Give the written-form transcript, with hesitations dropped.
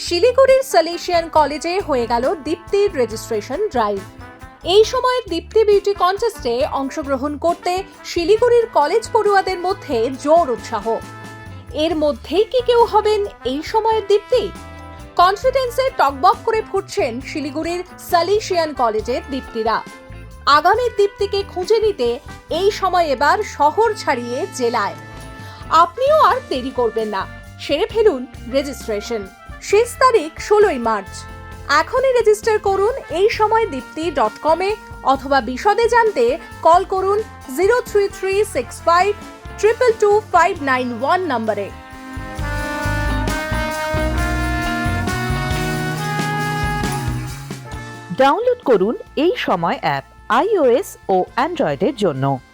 শিলিগুড়ির সালেশিয়ান কলেজে হয়ে গেল দীপ্তির রেজিস্ট্রেশন ড্রাইভ। এই সময়ের দীপ্তি বিউটি কন্টেস্টে অংশগ্রহণ করতে শিলিগুড়ির কলেজ পড়ুয়াদের মধ্যে জোর উৎসাহ। এর মধ্যেই কি কেউ হবেন এই সময়ের দীপ্তি? কনফিডেন্সে টকবক করে ফুটছেন শিলিগুড়ির সালেশিয়ান কলেজের দীপ্তিরা। আগামীর দীপ্তিকে খুঁজে নিতে এই সময় এবার শহর ছাড়িয়ে জেলায়। আপনিও আর দেরি করবেন না, সেরে ফেলুন রেজিস্ট্রেশন। শেষ তারিখ 16ই মার্চ। এখনই রেজিস্টার করুন এই সময় dipti.com-এ অথবা বিশদে জানতে কল করুন 03365222591 নম্বরে। ডাউনলোড করুন এই সময় অ্যাপ iOS ও অ্যান্ড্রয়েডের জন্য।